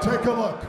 Take a look.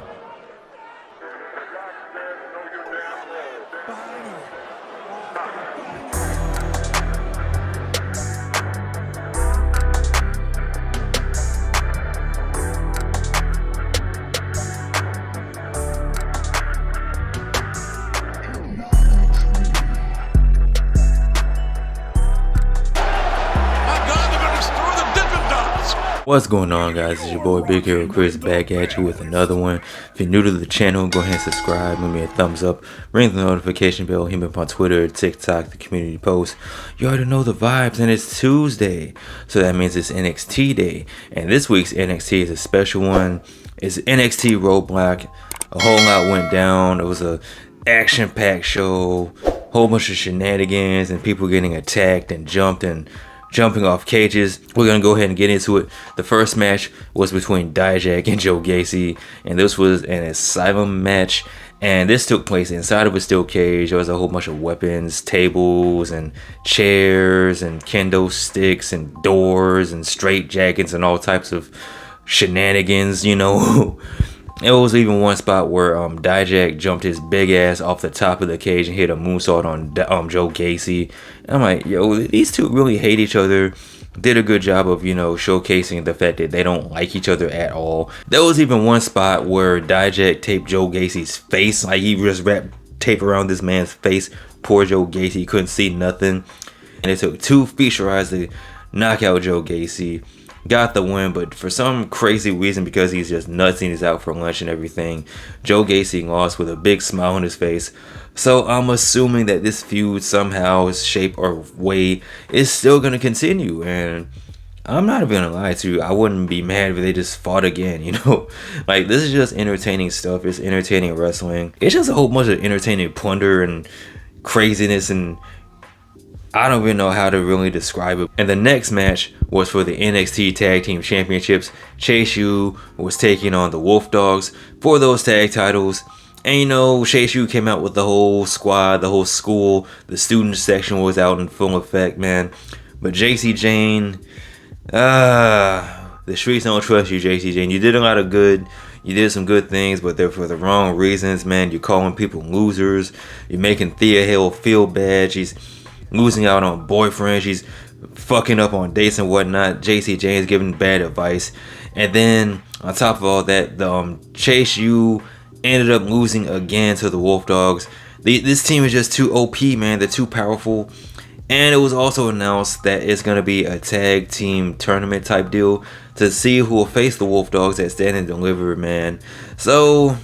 What's going on, guys? It's your boy Big Hero Chris back at you with another one. If you're new to the channel, go ahead and subscribe, give me a thumbs up, ring the notification bell, hit me up on Twitter, TikTok, the community post. You already know the vibes, and it's Tuesday, so that means it's NXT day. And this week's NXT is a special one. It's NXT Roadblock. A whole lot went down. It was a action-packed show, whole bunch of shenanigans and people getting attacked and jumped and jumping off cages. We're gonna go ahead and get into it. The first match was between Dijak and Joe Gacy, and this was an asylum match, and this took place inside of a steel cage. There was a whole bunch of weapons, tables and chairs and kendo sticks and doors and straight jackets and all types of shenanigans, you know. There was even one spot where Dijak jumped his big ass off the top of the cage and hit a moonsault on Joe Gacy. And I'm like, yo, these two really hate each other. Did a good job of, you know, showcasing the fact that they don't like each other at all. There was even one spot where Dijak taped Joe Gacy's face. Like, he just wrapped tape around this man's face. Poor Joe Gacy, he couldn't see nothing. And it took 2 feature eyes to knock out Joe Gacy. Got the win, but for some crazy reason, because he's just nuts and he's out for lunch and everything, Joe Gacy lost with a big smile on his face. So I'm assuming that this feud somehow, shape or way, is still going to continue. And I'm not even gonna lie to you, I wouldn't be mad if they just fought again, you know? Like, this is just entertaining stuff. It's entertaining wrestling. It's just a whole bunch of entertaining plunder and craziness, and I don't even know how to really describe it. And the next match was for the NXT Tag Team Championships. Chase U was taking on the Wolf Dogs for those tag titles. And you know, Chase U came out with the whole squad, the whole school. The student section was out in full effect, man. But JC Jane, the streets don't trust you, JC Jane. You did a lot of good. You did some good things, but they're for the wrong reasons, man. You're calling people losers. You're making Thea Hale feel bad. She's losing out on boyfriends, she's fucking up on dates and whatnot. JC Jane's giving bad advice, and then on top of all that, the Chase U ended up losing again to the Wolf Dogs. This team is just too OP, man. They're too powerful. And it was also announced that it's gonna be a tag team tournament type deal to see who will face the Wolf Dogs at Stand and Deliver, man. So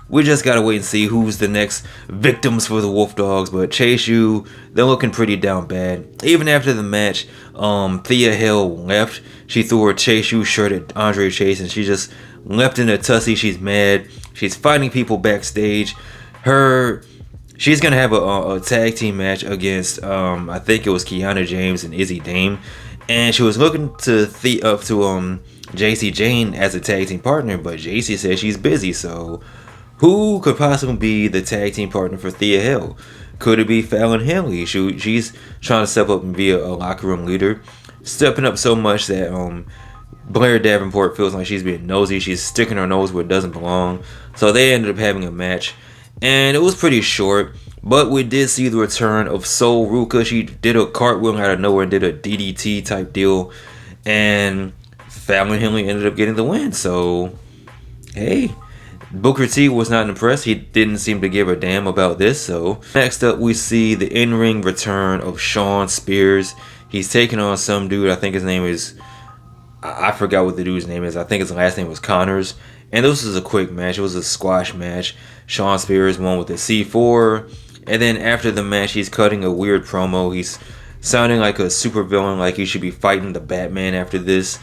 we just gotta wait and see who's the next victims for the Wolf Dogs. But Chase U, they're looking pretty down bad. Even after the match, Thea Hale left. She threw her Chase U shirt at Andre Chase, and she just left in a tussle. She's mad. She's fighting people backstage. She's gonna have a tag team match against I think it was Kiana James and Izzy Dame, and she was looking to JC Jane as a tag team partner, but JC said she's busy. So who could possibly be the tag team partner for Thea Hale? Could it be Fallon Henley? She's trying to step up and be a locker room leader, stepping up so much that Blair Davenport feels like she's being nosy. She's sticking her nose where it doesn't belong. So they ended up having a match, and it was pretty short, but we did see the return of Sol Ruka. She did a cartwheel out of nowhere and did a DDT type deal, and Fallon Henley ended up getting the win. So, hey, Booker T was not impressed. He didn't seem to give a damn about this. So next up, we see the in-ring return of Shawn Spears. He's taking on some dude. I think his name is, I forgot what the dude's name is. I think his last name was Connors. And this was a quick match. It was a squash match. Shawn Spears won with a C4. And then after the match, he's cutting a weird promo. He's sounding like a supervillain, like he should be fighting the Batman after this.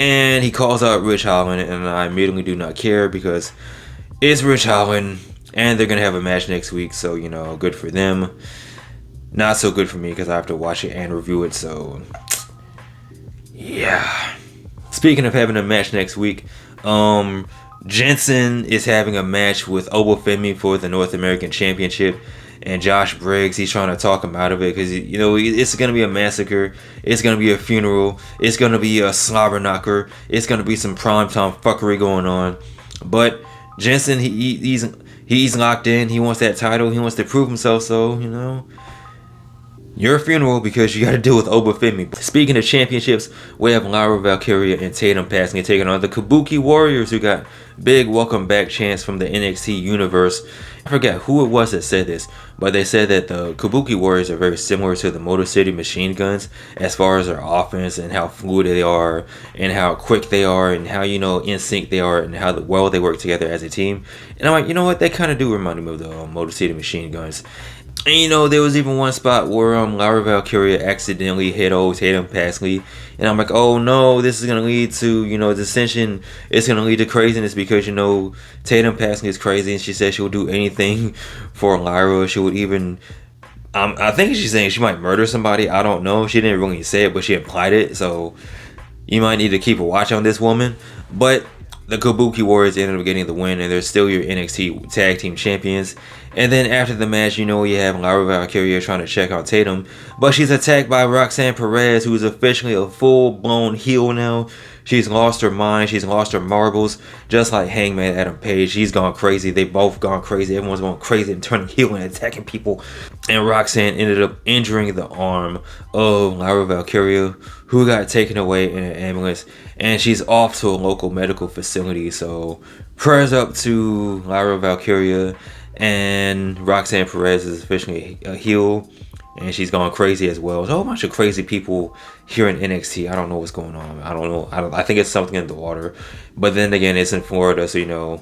And he calls out Rich Holland, and I immediately do not care because it's Rich Holland, and they're going to have a match next week, so, you know, good for them. Not so good for me because I have to watch it and review it, so yeah. Speaking of having a match next week, Jensen is having a match with Obafemi for the North American Championship, and Josh Briggs, he's trying to talk him out of it because, you know, it's going to be a massacre, it's going to be a funeral, it's going to be a slobber knocker, it's going to be some primetime fuckery going on. But Jensen, he's locked in. He wants that title. He wants to prove himself. So, you know, your funeral because you got to deal with Obafemi. Speaking of championships, we have Lyra, Valkyria, and Tatum passing taking on the Kabuki Warriors, who got big welcome back chants from the NXT universe. I forget who it was that said this, but they said that the Kabuki Warriors are very similar to the Motor City Machine Guns as far as their offense and how fluid they are and how quick they are and how, you know, in sync they are and how well they work together as a team. And I'm like, you know what, they kind of do remind me of the Motor City Machine Guns. And, you know, there was even one spot where Lyra Valkyria accidentally hit old Tatum Pasley. And I'm like, oh no, this is going to lead to, you know, dissension. It's going to lead to craziness because, you know, Tatum Pasley is crazy and she said she would do anything for Lyra. She would even, I think she's saying she might murder somebody. I don't know. She didn't really say it, but she implied it. So you might need to keep a watch on this woman. But the Kabuki Warriors ended up getting the win, and they're still your NXT Tag Team Champions. And then after the match, you know, you have Lyra Valkyria trying to check on Tatum, but she's attacked by Roxanne Perez, who is officially a full-blown heel now. She's lost her mind. She's lost her marbles, just like Hangman Adam Page. She's gone crazy. They both gone crazy. Everyone's going crazy and turning heel and attacking people. And Roxanne ended up injuring the arm of Lyra Valkyria, who got taken away in an ambulance. And she's off to a local medical facility. So prayers up to Lyra Valkyria. And Roxanne Perez is officially a heel, and she's gone crazy as well. There's a whole bunch of crazy people here in NXT. I don't know what's going on. I don't know. I think it's something in the water. But then again, it's in Florida, so, you know,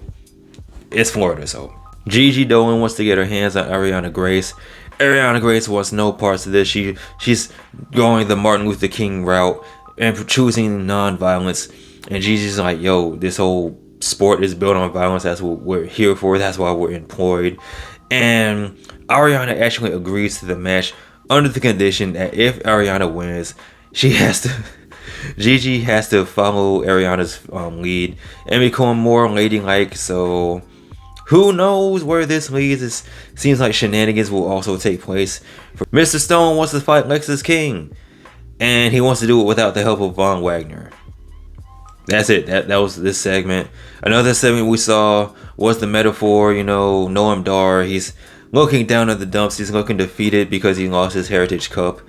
it's Florida. So Gigi Dolan wants to get her hands on Ariana Grace. Ariana Grace wants no parts of this. She's going the Martin Luther King route and choosing non-violence. And Gigi's like, yo, this whole sport is built on violence. That's what we're here for. That's why we're employed. And Ariana actually agrees to the match under the condition that if Ariana wins, Gigi has to follow Ariana's lead and become more ladylike. So who knows where this leads? It seems like shenanigans will also take place. Mr. Stone wants to fight Lexus King, and he wants to do it without the help of Von Wagner. That's it. That was this segment. Another segment we saw was the metaphor, you know, Noam Dar. He's looking down at the dumps. He's looking defeated because he lost his Heritage Cup.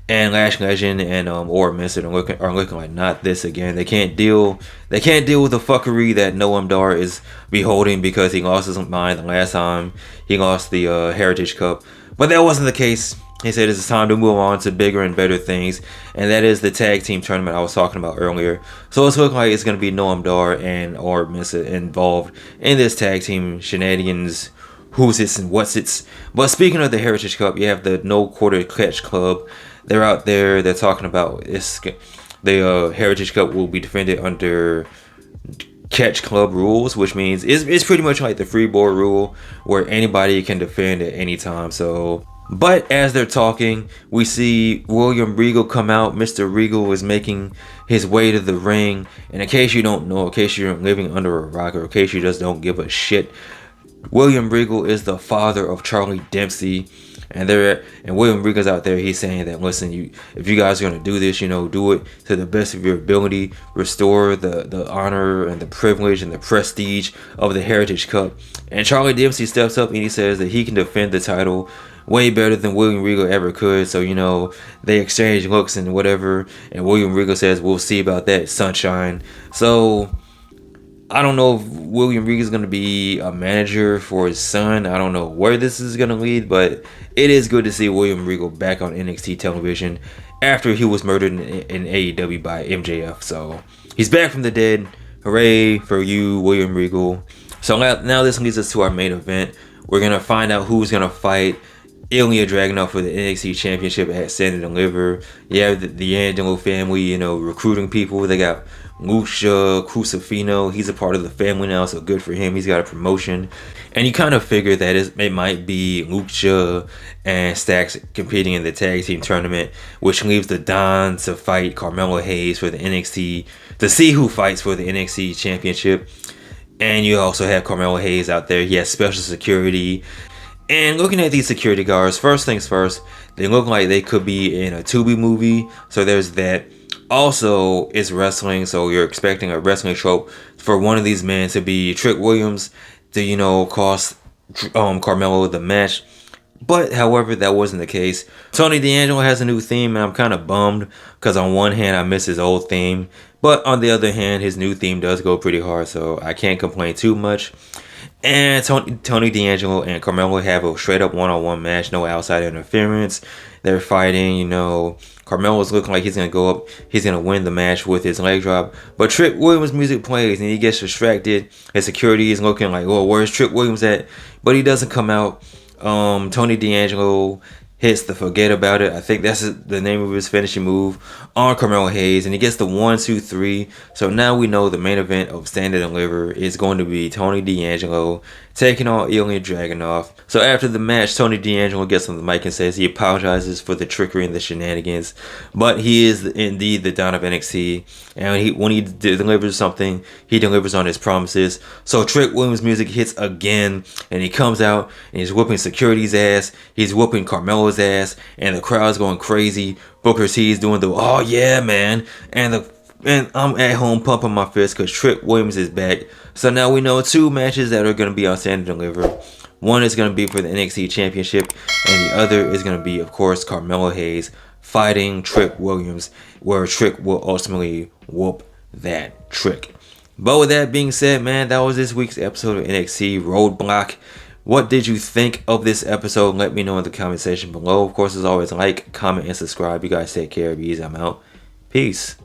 And Lash Legend and Orr Minster are looking like not this again. They can't deal with the fuckery that Noam Dar is beholding because he lost his mind the last time he lost the Heritage Cup. But that wasn't the case. He said it's time to move on to bigger and better things, and that is the tag team tournament I was talking about earlier. So it's looking like it's going to be Noam Dar and Orr Minster involved in this tag team shenanigans, who's it's and what's it's. But speaking of the Heritage Cup, you have the No Quarter Catch Club. They're out there. They're talking about this. The Heritage Cup will be defended under Catch Club rules, which means it's pretty much like the Freeboard rule, where anybody can defend at any time. So. But as they're talking, we see William Regal come out. Mr. Regal is making his way to the ring. And in case you don't know, in case you're living under a rock, or in case you just don't give a shit, William Regal is the father of Charlie Dempsey. And William Regal's out there. He's saying that, listen, if you guys are going to do this, you know, do it to the best of your ability. Restore the honor and the privilege and the prestige of the Heritage Cup. And Charlie Dempsey steps up and he says that he can defend the title way better than William Regal ever could. So, you know, they exchange looks and whatever. And William Regal says, we'll see about that, sunshine. So I don't know if William Regal is going to be a manager for his son. I don't know where this is going to lead, but it is good to see William Regal back on NXT television after he was murdered in AEW by MJF. So he's back from the dead. Hooray for you, William Regal. So now this leads us to our main event. We're going to find out who's going to fight Ilya Dragunov for the NXT Championship at Stand and Deliver. You have the Angelo family, you know, recruiting people. They got Lucha Crucifino. He's a part of the family now, so good for him. He's got a promotion. And you kind of figure that it might be Lucha and Stacks competing in the tag team tournament, which leaves the Don to fight Carmelo Hayes for the NXT, to see who fights for the NXT Championship. And you also have Carmelo Hayes out there. He has special security. And looking at these security guards, first things first, they look like they could be in a Tubi movie. So there's that. Also, it's wrestling, so you're expecting a wrestling trope for one of these men to be Trick Williams to, cost Carmelo the match. But, however, that wasn't the case. Tony D'Angelo has a new theme, and I'm kind of bummed because on one hand, I miss his old theme. But on the other hand, his new theme does go pretty hard, so I can't complain too much. And Tony D'Angelo and Carmelo have a straight up one-on-one match, no outside interference. They're fighting, Carmelo's looking like he's going to go up. He's going to win the match with his leg drop. But Trick Williams' music plays and he gets distracted. His security is looking like, oh, where's Trick Williams at? But he doesn't come out. Tony D'Angelo hits the forget about it. I think that's the name of his finishing move on Carmelo Hayes. And he gets the 1, 2, 3. So now we know the main event of Stand and Deliver is going to be Tony D'Angelo taking on Ilya Dragunov. So after the match, Tony D'Angelo gets on the mic and says he apologizes for the trickery and the shenanigans. But he is indeed the Don of NXT. And when he delivers something, he delivers on his promises. So Trick Williams' music hits again. And he comes out and he's whooping security's ass. He's whooping Carmelo's ass. And the crowd's going crazy. Booker T is doing the, oh yeah, man. And I'm at home pumping my fist because Trick Williams is back. So now we know 2 matches that are going to be on Stand and Deliver. One is going to be for the NXT Championship, and the other is going to be, of course, Carmelo Hayes fighting Trick Williams, where Trick will ultimately whoop that Trick. But with that being said, man, that was this week's episode of NXT Roadblock. What did you think of this episode? Let me know in the comment section below. Of course, as always, like, comment, and subscribe. You guys take care. Be easy. I'm out. Peace.